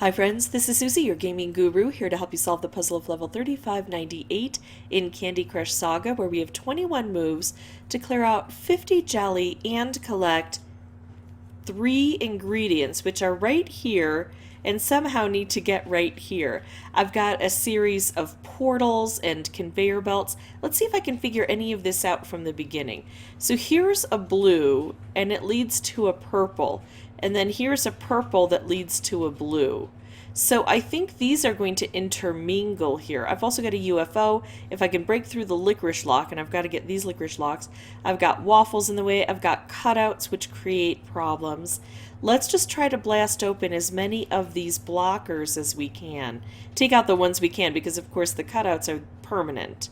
Hi friends, this is Susie, your gaming guru, here to help you solve the puzzle of level 3598 in Candy Crush Saga, where we have 21 moves to clear out 50 jelly and collect 3 ingredients, which are right here and somehow need to get right here. I've got a series of portals and conveyor belts. Let's see if I can figure any of this out from the beginning. So here's a blue and it leads to a purple, and then here's a purple that leads to a blue. So I think these are going to intermingle here. I've also got a UFO. If I can break through the licorice lock, and I've got to get these licorice locks, I've got waffles in the way, I've got cutouts which create problems. Let's just try to blast open as many of these blockers as we can. Take out the ones we can, because of course the cutouts are permanent.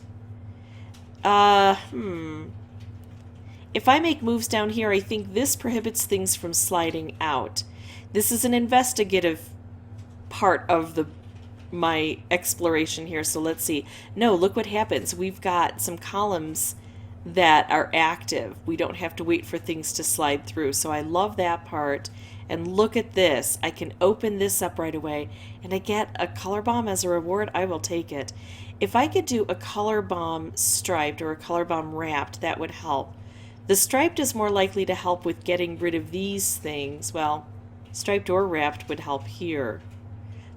If I make moves down here, I think this prohibits things from sliding out. This is an investigative part of my exploration here, so let's see. No, look what happens. We've got some columns that are active. We don't have to wait for things to slide through, so I love that part. And look at this. I can open this up right away, and I get a color bomb as a reward. I will take it. If I could do a color bomb striped or a color bomb wrapped, that would help. The striped is more likely to help with getting rid of these things. Well, striped or wrapped would help here.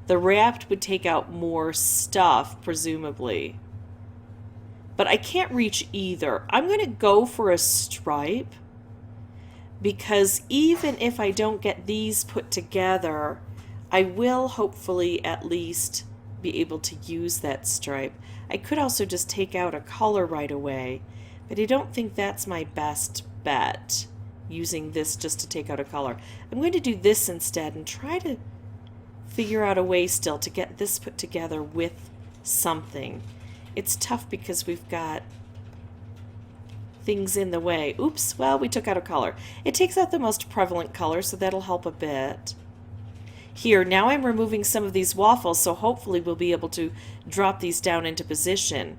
The wrapped would take out more stuff, presumably. But I can't reach either. I'm going to go for a stripe, because even if I don't get these put together, I will hopefully at least be able to use that stripe. I could also just take out a color right away, but I don't think that's my best bet, using this just to take out a color. I'm going to do this instead and try to figure out a way still to get this put together with something. It's tough because we've got things in the way. Oops, well, we took out a color. It takes out the most prevalent color, so that'll help a bit. Here, now I'm removing some of these waffles, so hopefully we'll be able to drop these down into position.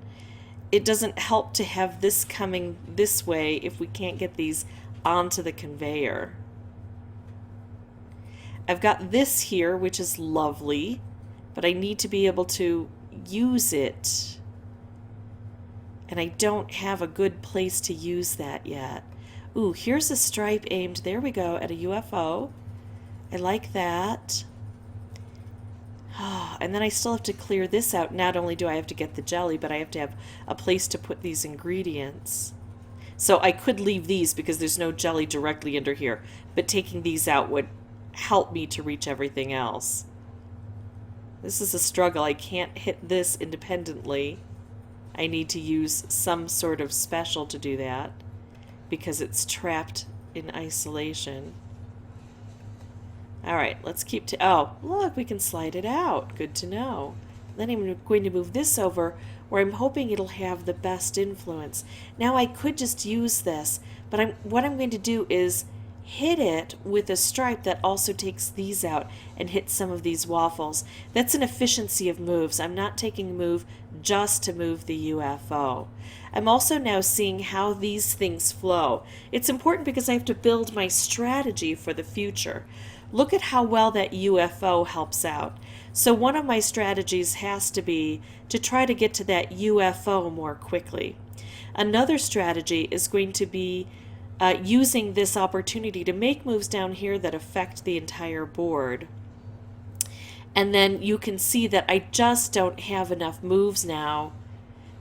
It doesn't help to have this coming this way if we can't get these onto the conveyor. I've got this here, which is lovely, but I need to be able to use it. And I don't have a good place to use that yet. Ooh, here's a stripe aimed, there we go, at a UFO. I like that. And then I still have to clear this out. Not only do I have to get the jelly, but I have to have a place to put these ingredients. So I could leave these because there's no jelly directly under here, but taking these out would help me to reach everything else. This is a struggle. I can't hit this independently. I need to use some sort of special to do that because it's trapped in isolation. Alright, let's keep to... Oh, look, we can slide it out. Good to know. Then I'm going to move this over where I'm hoping it'll have the best influence. Now I could just use this, but what I'm going to do is hit it with a stripe that also takes these out and hit some of these waffles. That's an efficiency of moves. I'm not taking a move just to move the UFO. I'm also now seeing how these things flow. It's important because I have to build my strategy for the future. Look at how well that UFO helps out. So one of my strategies has to be to try to get to that UFO more quickly. Another strategy is going to be using this opportunity to make moves down here that affect the entire board. And then you can see that I just don't have enough moves now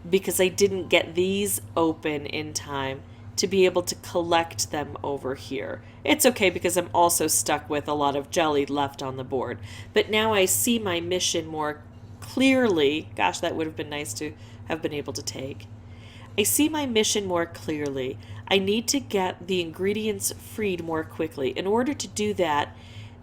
because I didn't get these open in time to be able to collect them over here. It's okay because I'm also stuck with a lot of jelly left on the board. But now I see my mission more clearly. Gosh, that would have been nice to have been able to take. I see my mission more clearly. I need to get the ingredients freed more quickly. In order to do that,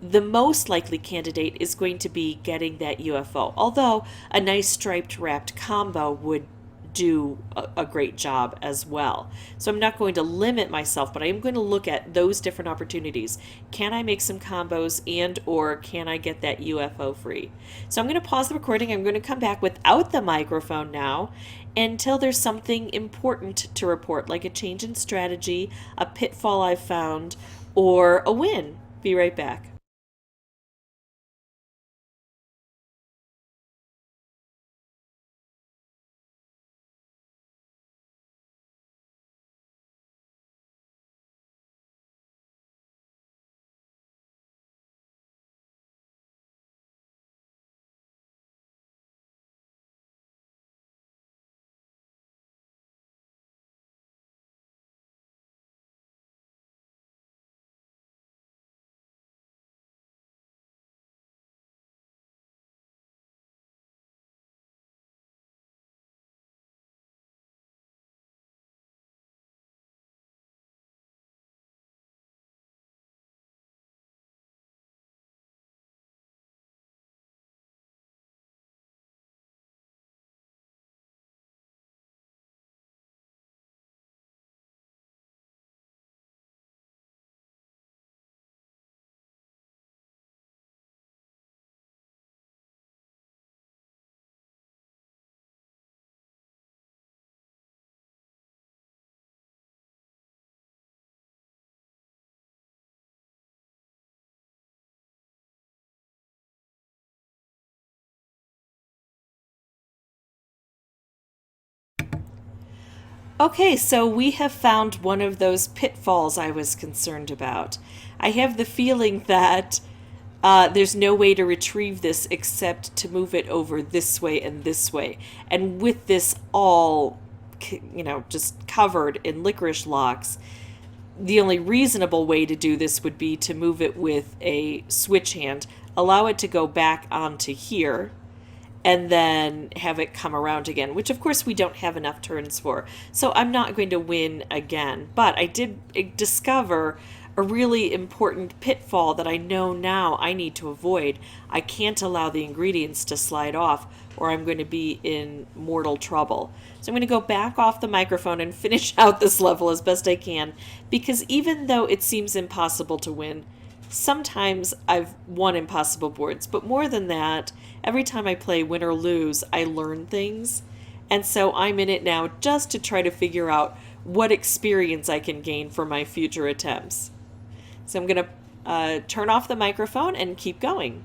the most likely candidate is going to be getting that UFO, although a nice striped wrapped combo would do a great job as well. So I'm not going to limit myself, but I am going to look at those different opportunities. Can I make some combos, and or can I get that UFO free? So I'm going to pause the recording. I'm going to come back without the microphone now until there's something important to report, like a change in strategy, a pitfall I've found, or a win. Be right back. Okay, so we have found one of those pitfalls I was concerned about. I have the feeling that there's no way to retrieve this except to move it over this way and this way. And with this all, just covered in licorice locks, the only reasonable way to do this would be to move it with a switch hand, allow it to go back onto here, and then have it come around again, which of course we don't have enough turns for. So I'm not going to win again. But I did discover a really important pitfall that I know now I need to avoid. I can't allow the ingredients to slide off or I'm going to be in mortal trouble. So I'm going to go back off the microphone and finish out this level as best I can, because even though it seems impossible to win, sometimes I've won impossible boards, but more than that, every time I play win or lose, I learn things. And so I'm in it now just to try to figure out what experience I can gain for my future attempts. So I'm going to turn off the microphone and keep going.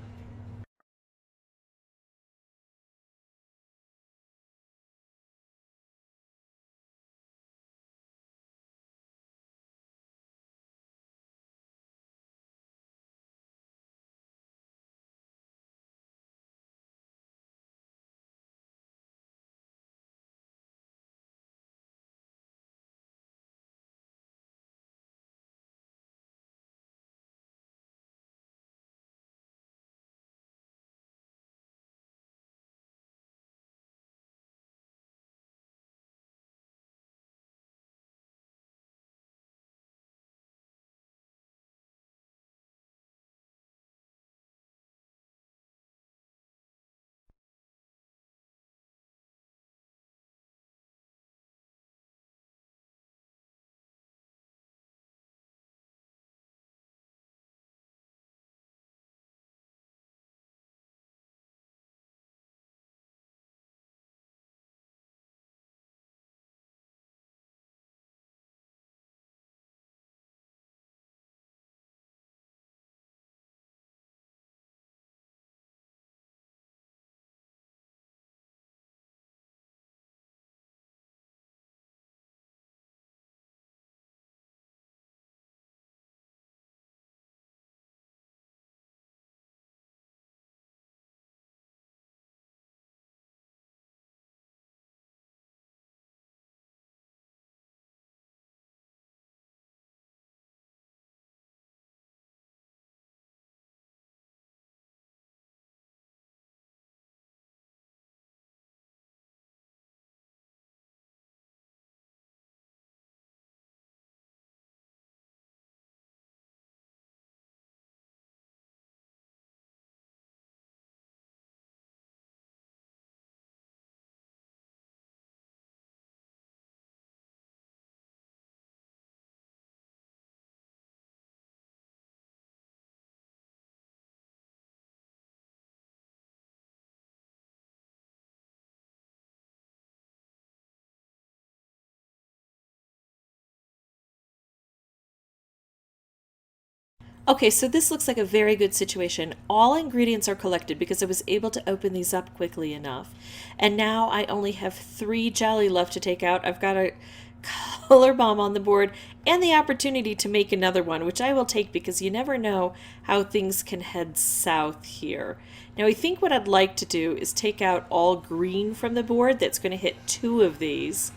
Okay, so this looks like a very good situation. All ingredients are collected because I was able to open these up quickly enough. And now I only have 3 jelly left to take out. I've got a color bomb on the board and the opportunity to make another one, which I will take because you never know how things can head south here. Now I think what I'd like to do is take out all green from the board. That's going to hit 2 of these,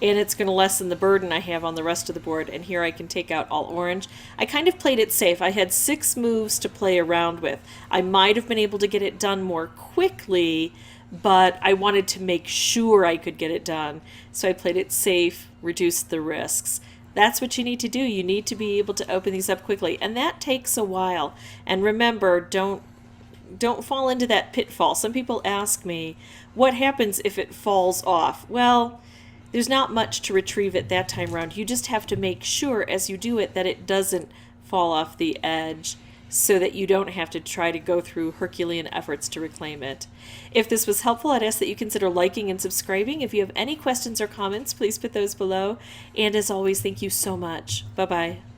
and it's going to lessen the burden I have on the rest of the board. And here I can take out all orange. I kind of played it safe. I had 6 moves to play around with. I might have been able to get it done more quickly, but I wanted to make sure I could get it done. So I played it safe, reduced the risks. That's what you need to do. You need to be able to open these up quickly, and that takes a while. And remember, don't fall into that pitfall. Some people ask me, what happens if it falls off? Well, there's not much to retrieve it that time around. You just have to make sure as you do it that it doesn't fall off the edge so that you don't have to try to go through Herculean efforts to reclaim it. If this was helpful, I'd ask that you consider liking and subscribing. If you have any questions or comments, please put those below. And as always, thank you so much. Bye-bye.